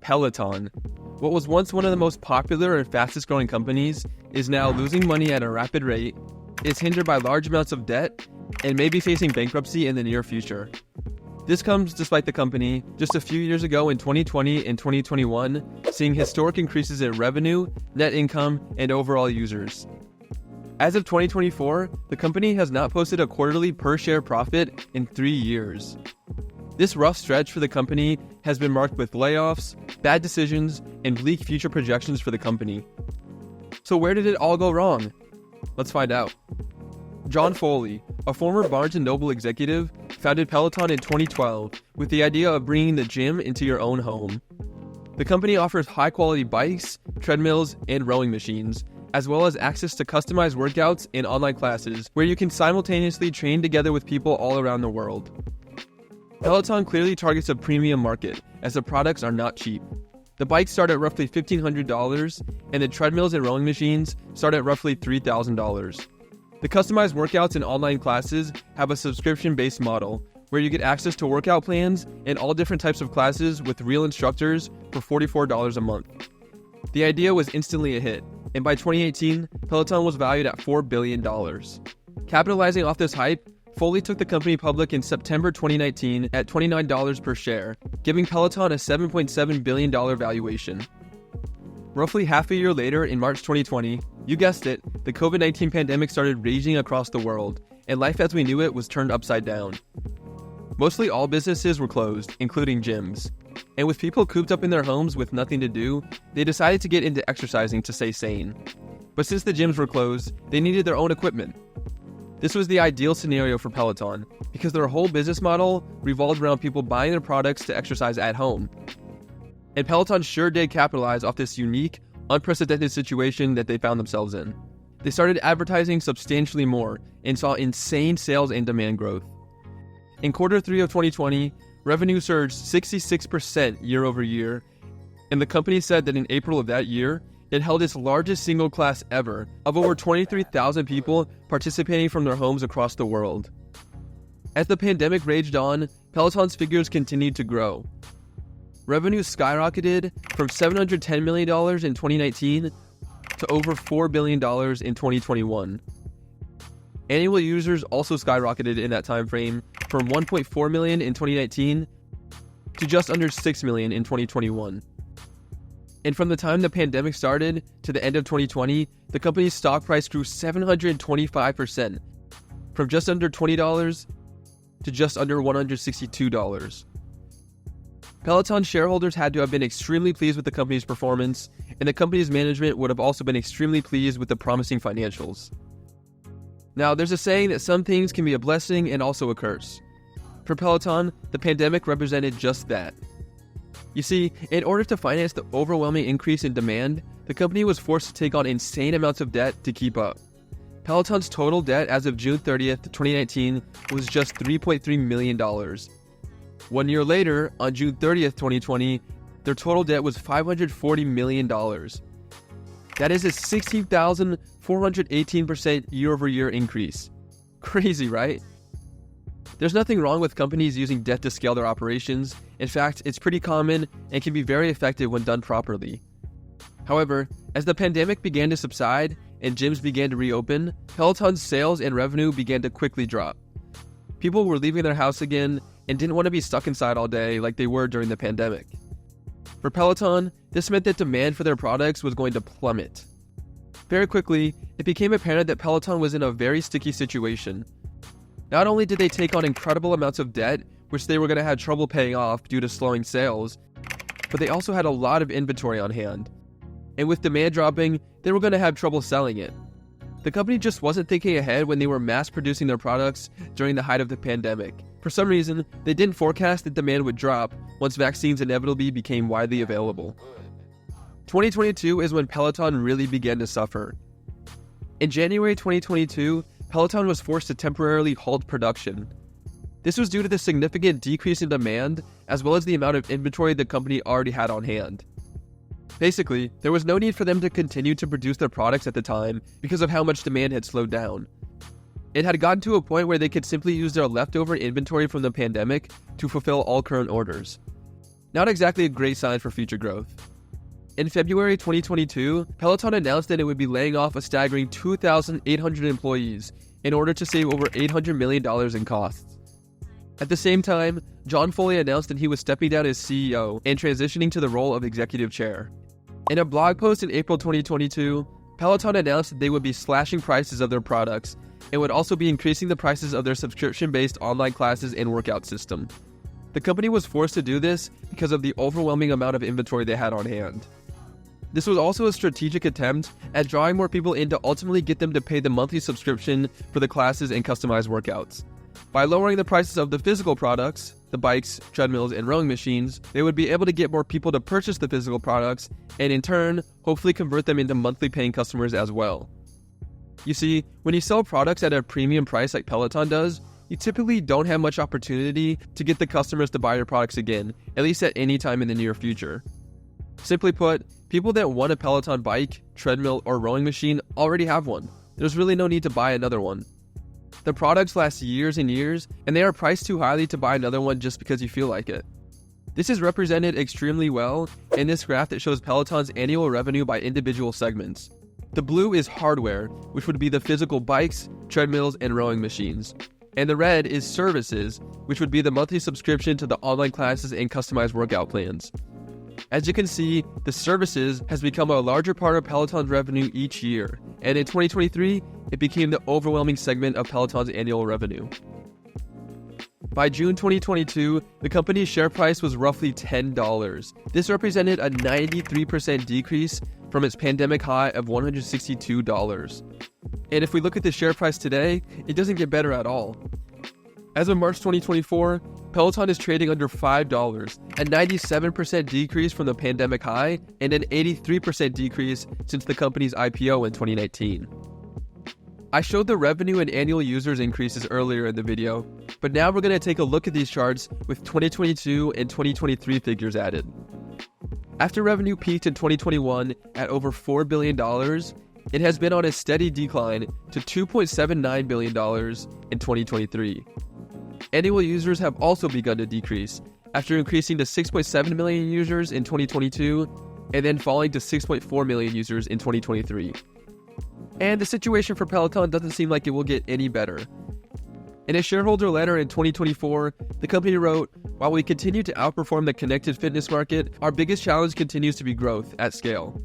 Peloton. What was once one of the most popular and fastest growing companies is now losing money at a rapid rate, is hindered by large amounts of debt, and may be facing bankruptcy in the near future. This comes despite the company, just a few years ago in 2020 and 2021, seeing historic increases in revenue, net income, and overall users. As of 2024, the company has not posted a quarterly per-share profit in 3 years. This rough stretch for the company has been marked with layoffs, bad decisions, and bleak future projections for the company. So where did it all go wrong? Let's find out. John Foley, a former Barnes & Noble executive, founded Peloton in 2012 with the idea of bringing the gym into your own home. The company offers high-quality bikes, treadmills, and rowing machines, as well as access to customized workouts and online classes where you can simultaneously train together with people all around the world. Peloton clearly targets a premium market, as the products are not cheap. The bikes start at roughly $1,500, and the treadmills and rowing machines start at roughly $3,000. The customized workouts and online classes have a subscription-based model, where you get access to workout plans and all different types of classes with real instructors for $44 a month. The idea was instantly a hit, and by 2018, Peloton was valued at $4 billion. Capitalizing off this hype, Foley took the company public in September 2019 at $29 per share, giving Peloton a $7.7 billion valuation. Roughly half a year later, in March 2020, you guessed it, the COVID-19 pandemic started raging across the world, and life as we knew it was turned upside down. Mostly all businesses were closed, including gyms. And with people cooped up in their homes with nothing to do, they decided to get into exercising to stay sane. But since the gyms were closed, they needed their own equipment. This was the ideal scenario for Peloton, because their whole business model revolved around people buying their products to exercise at home. And Peloton sure did capitalize off this unique, unprecedented situation that they found themselves in. They started advertising substantially more and saw insane sales and demand growth. In quarter 3 of 2020, revenue surged 66% year over year, and the company said that in April of that year, it held its largest single class ever of over 23,000 people participating from their homes across the world. As the pandemic raged on, Peloton's figures continued to grow. Revenue skyrocketed from $710 million in 2019 to over $4 billion in 2021. Annual users also skyrocketed in that time frame from 1.4 million in 2019 to just under 6 million in 2021. And from the time the pandemic started to the end of 2020, the company's stock price grew 725%, from just under $20 to just under $162. Peloton shareholders had to have been extremely pleased with the company's performance, and the company's management would have also been extremely pleased with the promising financials. Now, there's a saying that some things can be a blessing and also a curse. For Peloton, the pandemic represented just that. You see, in order to finance the overwhelming increase in demand, the company was forced to take on insane amounts of debt to keep up. Peloton's total debt as of June 30th, 2019 was just $3.3 million. 1 year later, on June 30th, 2020, their total debt was $540 million. That is a 16,418% year-over-year increase. Crazy, right? There's nothing wrong with companies using debt to scale their operations. In fact, it's pretty common and can be very effective when done properly. However, as the pandemic began to subside and gyms began to reopen, Peloton's sales and revenue began to quickly drop. People were leaving their house again and didn't want to be stuck inside all day like they were during the pandemic. For Peloton, this meant that demand for their products was going to plummet. Very quickly, it became apparent that Peloton was in a very sticky situation. Not only did they take on incredible amounts of debt, which they were going to have trouble paying off due to slowing sales, but they also had a lot of inventory on hand. And with demand dropping, they were going to have trouble selling it. The company just wasn't thinking ahead when they were mass producing their products during the height of the pandemic. For some reason, they didn't forecast that demand would drop once vaccines inevitably became widely available. 2022 is when Peloton really began to suffer. In January 2022, Peloton was forced to temporarily halt production. This was due to the significant decrease in demand, as well as the amount of inventory the company already had on hand. Basically, there was no need for them to continue to produce their products at the time because of how much demand had slowed down. It had gotten to a point where they could simply use their leftover inventory from the pandemic to fulfill all current orders. Not exactly a great sign for future growth. In February 2022, Peloton announced that it would be laying off a staggering 2,800 employees in order to save over $800 million in costs. At the same time, John Foley announced that he was stepping down as CEO and transitioning to the role of executive chair. In a blog post in April 2022, Peloton announced that they would be slashing prices of their products and would also be increasing the prices of their subscription-based online classes and workout system. The company was forced to do this because of the overwhelming amount of inventory they had on hand. This was also a strategic attempt at drawing more people in to ultimately get them to pay the monthly subscription for the classes and customized workouts. By lowering the prices of the physical products, the bikes, treadmills, and rowing machines, they would be able to get more people to purchase the physical products and in turn, hopefully convert them into monthly paying customers as well. You see, when you sell products at a premium price like Peloton does, you typically don't have much opportunity to get the customers to buy your products again, at least at any time in the near future. Simply put, people that want a Peloton bike, treadmill, or rowing machine already have one. There's really no need to buy another one. The products last years and years, and they are priced too highly to buy another one just because you feel like it. This is represented extremely well in this graph that shows Peloton's annual revenue by individual segments. The blue is hardware, which would be the physical bikes, treadmills, and rowing machines. And the red is services, which would be the monthly subscription to the online classes and customized workout plans. As you can see, the services has become a larger part of Peloton's revenue each year, and in 2023, it became the overwhelming segment of Peloton's annual revenue. By June 2022, the company's share price was roughly $10. This represented a 93% decrease from its pandemic high of $162. And if we look at the share price today, it doesn't get better at all. As of March 2024, Peloton is trading under $5, a 97% decrease from the pandemic high and an 83% decrease since the company's IPO in 2019. I showed the revenue and annual users increases earlier in the video, but now we're going to take a look at these charts with 2022 and 2023 figures added. After revenue peaked in 2021 at over $4 billion, it has been on a steady decline to $2.79 billion in 2023. Annual users have also begun to decrease, after increasing to 6.7 million users in 2022 and then falling to 6.4 million users in 2023. And the situation for Peloton doesn't seem like it will get any better. In a shareholder letter in 2024, the company wrote, "While we continue to outperform the connected fitness market, our biggest challenge continues to be growth at scale."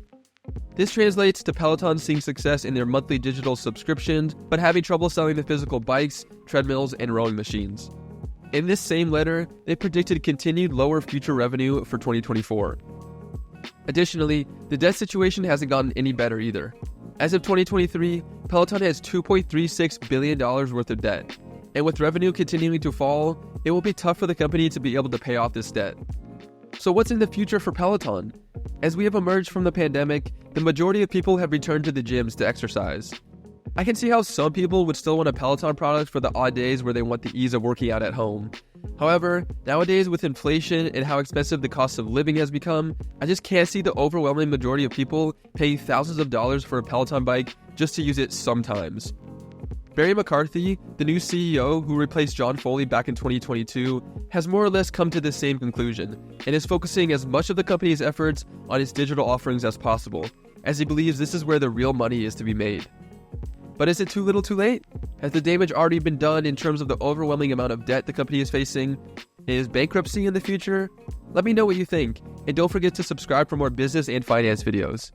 This translates to Peloton seeing success in their monthly digital subscriptions, but having trouble selling the physical bikes, treadmills, and rowing machines. In this same letter, they predicted continued lower future revenue for 2024. Additionally, the debt situation hasn't gotten any better either. As of 2023, Peloton has $2.36 billion worth of debt, and with revenue continuing to fall, it will be tough for the company to be able to pay off this debt. So what's in the future for Peloton? As we have emerged from the pandemic, the majority of people have returned to the gyms to exercise. I can see how some people would still want a Peloton product for the odd days where they want the ease of working out at home. However, nowadays with inflation and how expensive the cost of living has become, I just can't see the overwhelming majority of people paying thousands of dollars for a Peloton bike just to use it sometimes. Barry McCarthy, the new CEO who replaced John Foley back in 2022, has more or less come to the same conclusion and is focusing as much of the company's efforts on its digital offerings as possible, as he believes this is where the real money is to be made. But is it too little too late? Has the damage already been done in terms of the overwhelming amount of debt the company is facing? Is bankruptcy in the future? Let me know what you think, and don't forget to subscribe for more business and finance videos.